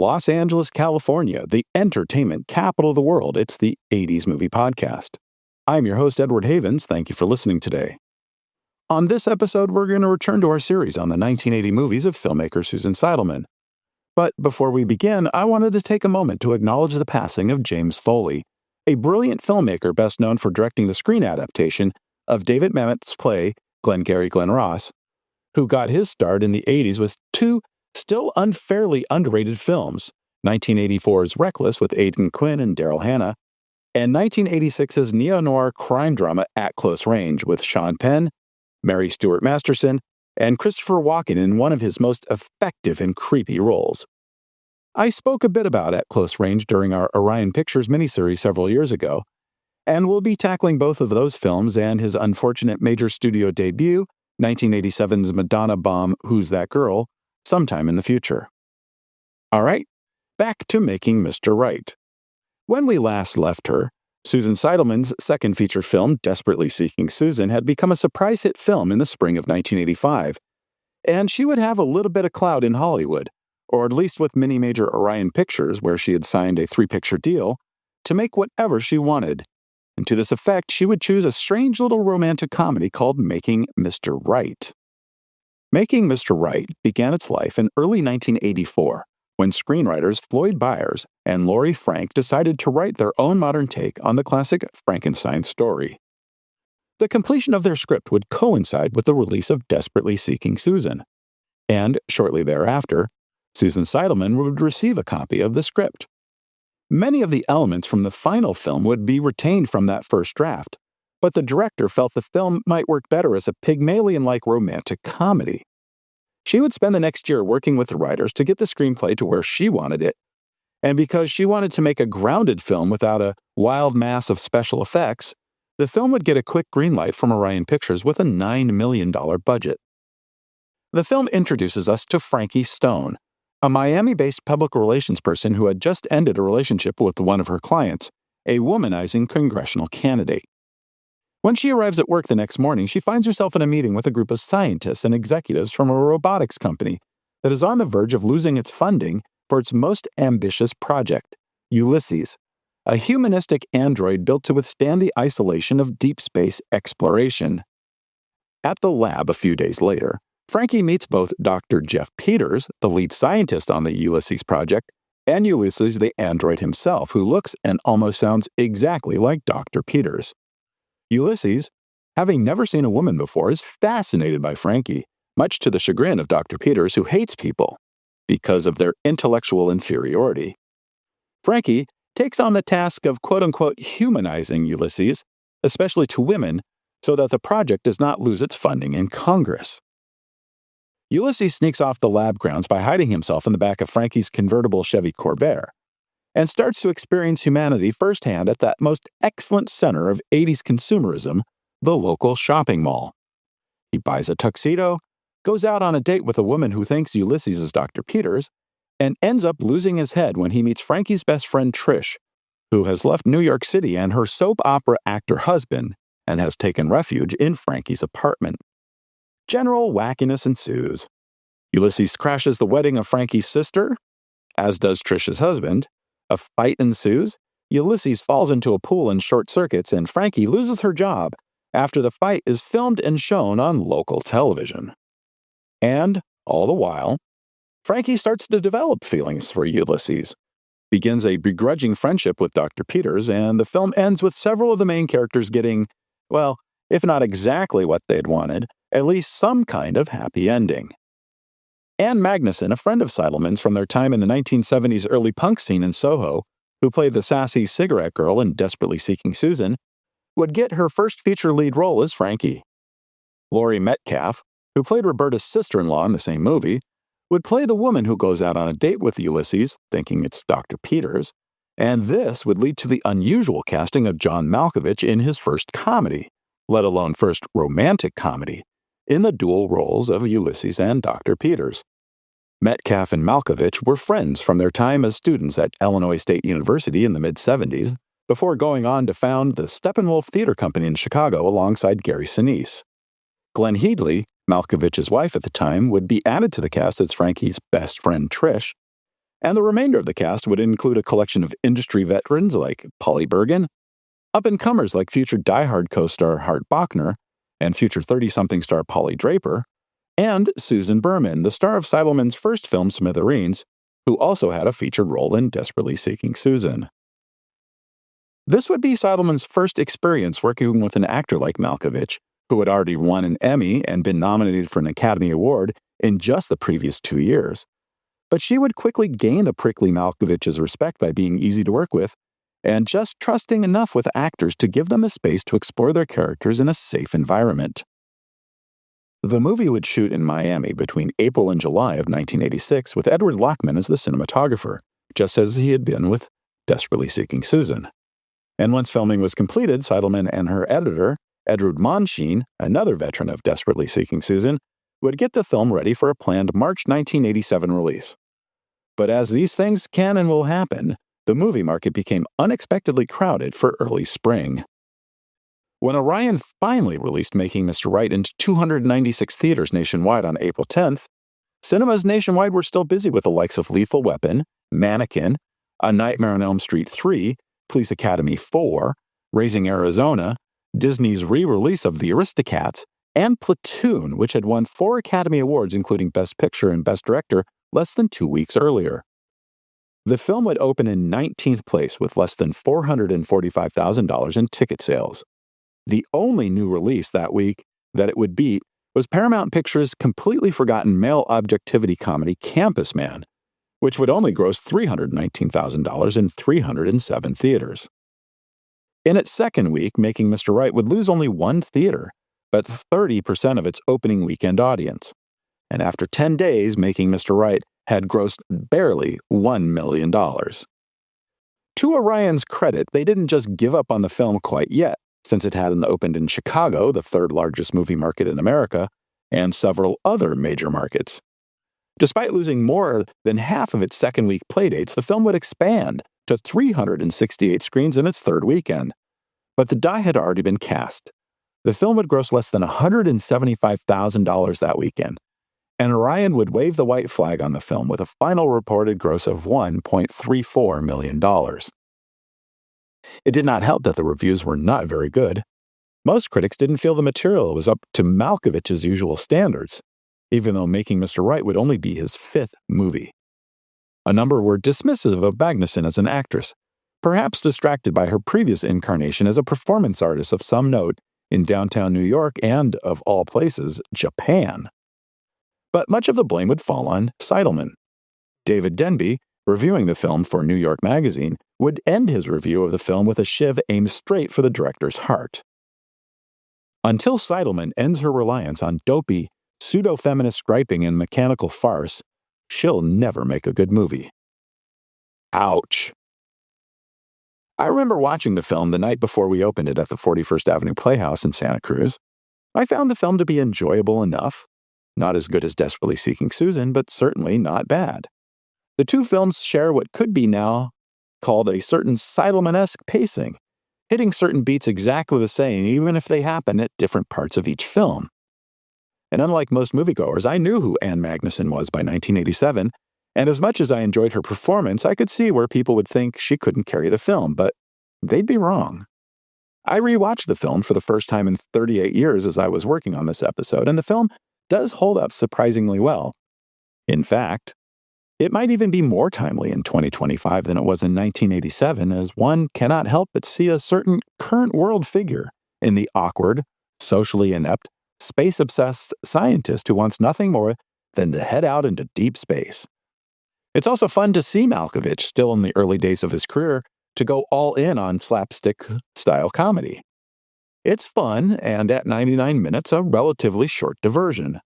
Los Angeles, California, the entertainment capital of the world. It's the 80s Movie Podcast. I'm your host, Edward Havens. Thank you for listening today. On this episode, we're going to return to our series on the 1980 movies of filmmaker Susan Seidelman. But before we begin, I wanted to take a moment to acknowledge the passing of James Foley, a brilliant filmmaker best known for directing the screen adaptation of David Mamet's play Glengarry Glen Ross, who got his start in the 80s with two still unfairly underrated films, 1984's Reckless with Aidan Quinn and Daryl Hannah, and 1986's neo-noir crime drama At Close Range with Sean Penn, Mary Stuart Masterson, and Christopher Walken in one of his most effective and creepy roles. I spoke a bit about At Close Range during our Orion Pictures miniseries several years ago, and we'll be tackling both of those films and his unfortunate major studio debut, 1987's Madonna bomb Who's That Girl, sometime in the future. All right, back to making Mr. Right. When we last left her, Susan Seidelman's second feature film, Desperately Seeking Susan, had become a surprise hit film in the spring of 1985, and she would have a little bit of clout in Hollywood, or at least with mini major Orion Pictures, where she had signed a 3-picture deal, to make whatever she wanted. And to this effect, she would choose a strange little romantic comedy called Making Mr. Right. Making Mr. Right began its life in early 1984, when screenwriters Floyd Byers and Laurie Frank decided to write their own modern take on the classic Frankenstein story. The completion of their script would coincide with the release of Desperately Seeking Susan, and shortly thereafter, Susan Seidelman would receive a copy of the script. Many of the elements from the final film would be retained from that first draft, but the director felt the film might work better as a Pygmalion-like romantic comedy. She would spend the next year working with the writers to get the screenplay to where she wanted it, and because she wanted to make a grounded film without a wild mass of special effects, the film would get a quick green light from Orion Pictures with a $9 million budget. The film introduces us to Frankie Stone, a Miami-based public relations person who had just ended a relationship with one of her clients, a womanizing congressional candidate. When she arrives at work the next morning, she finds herself in a meeting with a group of scientists and executives from a robotics company that is on the verge of losing its funding for its most ambitious project, Ulysses, a humanistic android built to withstand the isolation of deep space exploration. At the lab a few days later, Frankie meets both Dr. Jeff Peters, the lead scientist on the Ulysses project, and Ulysses the android himself, who looks and almost sounds exactly like Dr. Peters. Ulysses, having never seen a woman before, is fascinated by Frankie, much to the chagrin of Dr. Peters, who hates people because of their intellectual inferiority. Frankie takes on the task of quote-unquote humanizing Ulysses, especially to women, so that the project does not lose its funding in Congress. Ulysses sneaks off the lab grounds by hiding himself in the back of Frankie's convertible Chevy Corvair, and starts to experience humanity firsthand at that most excellent center of 80s consumerism, the local shopping mall. He buys a tuxedo, goes out on a date with a woman who thinks Ulysses is Dr. Peters, and ends up losing his head when he meets Frankie's best friend Trish, who has left New York City and her soap opera actor husband and has taken refuge in Frankie's apartment. General wackiness ensues. Ulysses crashes the wedding of Frankie's sister, as does Trish's husband. A fight ensues, Ulysses falls into a pool and short circuits, and Frankie loses her job after the fight is filmed and shown on local television. And, all the while, Frankie starts to develop feelings for Ulysses, begins a begrudging friendship with Dr. Peters, and the film ends with several of the main characters getting, well, if not exactly what they'd wanted, at least some kind of happy ending. Ann Magnuson, a friend of Seidelman's from their time in the 1970s early punk scene in Soho, who played the sassy cigarette girl in Desperately Seeking Susan, would get her first feature lead role as Frankie. Laurie Metcalf, who played Roberta's sister-in-law in the same movie, would play the woman who goes out on a date with Ulysses, thinking it's Dr. Peters, and this would lead to the unusual casting of John Malkovich in his first comedy, let alone first romantic comedy, in the dual roles of Ulysses and Dr. Peters. Metcalf and Malkovich were friends from their time as students at Illinois State University in the mid-70s, before going on to found the Steppenwolf Theater Company in Chicago alongside Gary Sinise. Glenn Headley, Malkovich's wife at the time, would be added to the cast as Frankie's best friend Trish, And the remainder of the cast would include a collection of industry veterans like Polly Bergen, up-and-comers like future Die Hard co-star Hart Bochner and future 30-something star Polly Draper, and Susan Berman, the star of Seidelman's first film Smithereens, who also had a featured role in Desperately Seeking Susan. This would be Seidelman's first experience working with an actor like Malkovich, who had already won an Emmy and been nominated for an Academy Award in just the previous 2 years. But she would quickly gain the prickly Malkovich's respect by being easy to work with and just trusting enough with actors to give them the space to explore their characters in a safe environment. The movie would shoot in Miami between April and July of 1986 with Edward Lockman as the cinematographer, just as he had been with Desperately Seeking Susan. And once filming was completed, Seidelman and her editor, Edward Monsheen, another veteran of Desperately Seeking Susan, would get the film ready for a planned March 1987 release. But as these things can and will happen, the movie market became unexpectedly crowded for early spring. When Orion finally released Making Mr. Right into 296 theaters nationwide on April 10th, cinemas nationwide were still busy with the likes of Lethal Weapon, Mannequin, A Nightmare on Elm Street 3, Police Academy 4, Raising Arizona, Disney's re-release of The Aristocats, and Platoon, which had won 4 Academy Awards including Best Picture and Best Director less than 2 weeks earlier. The film would open in 19th place with less than $445,000 in ticket sales. The only new release that week that it would beat was Paramount Pictures' completely forgotten male objectivity comedy Campus Man, which would only gross $319,000 in 307 theaters. In its second week, Making Mr. Right would lose only 1 theater, but 30% of its opening weekend audience. And after 10 days, Making Mr. Right had grossed barely $1 million. To Orion's credit, they didn't just give up on the film quite yet, since it had opened in Chicago, the 3rd largest movie market in America, and several other major markets. Despite losing more than half of its second-week playdates, the film would expand to 368 screens in its 3rd weekend. But the die had already been cast. The film would gross less than $175,000 that weekend, and Orion would wave the white flag on the film with a final reported gross of $1.34 million. It did not help that the reviews were not very good. Most critics didn't feel the material was up to Malkovich's usual standards, even though Making Mr. Right would only be his 5th movie. A number were dismissive of Magnuson as an actress, perhaps distracted by her previous incarnation as a performance artist of some note in downtown New York and, of all places, Japan. But much of the blame would fall on Seidelman. David Denby, reviewing the film for New York Magazine, would end his review of the film with a shiv aimed straight for the director's heart. Until Seidelman ends her reliance on dopey, pseudo-feminist griping and mechanical farce, she'll never make a good movie. Ouch. I remember watching the film the night before we opened it at the 41st Avenue Playhouse in Santa Cruz. I found the film to be enjoyable enough. Not as good as Desperately Seeking Susan, but certainly not bad. The two films share what could be now called a certain Seidelman-esque pacing, hitting certain beats exactly the same even if they happen at different parts of each film. And unlike most moviegoers, I knew who Ann Magnuson was by 1987, and as much as I enjoyed her performance, I could see where people would think she couldn't carry the film, but they'd be wrong. I rewatched the film for the first time in 38 years as I was working on this episode, and the film does hold up surprisingly well. In fact, it might even be more timely in 2025 than it was in 1987, as one cannot help but see a certain current world figure in the awkward, socially inept, space-obsessed scientist who wants nothing more than to head out into deep space. It's also fun to see Malkovich, still in the early days of his career, to go all in on slapstick-style comedy. It's fun, and at 99 minutes, a relatively short diversion.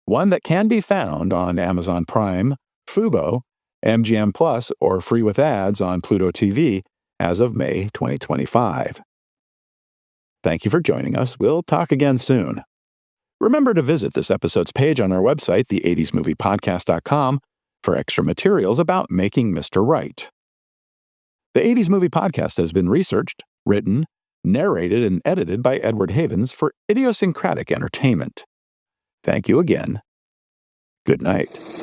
One that can be found on Amazon Prime, Fubo, MGM Plus, or free with ads on Pluto TV as of May 2025. Thank you for joining us. We'll talk again soon. Remember to visit this episode's page on our website, the80smoviepodcast.com, for extra materials about Making Mr. Right. The 80s Movie Podcast has been researched, written, narrated, and edited by Edward Havens for idiosyncratic entertainment. Thank you again. Good night.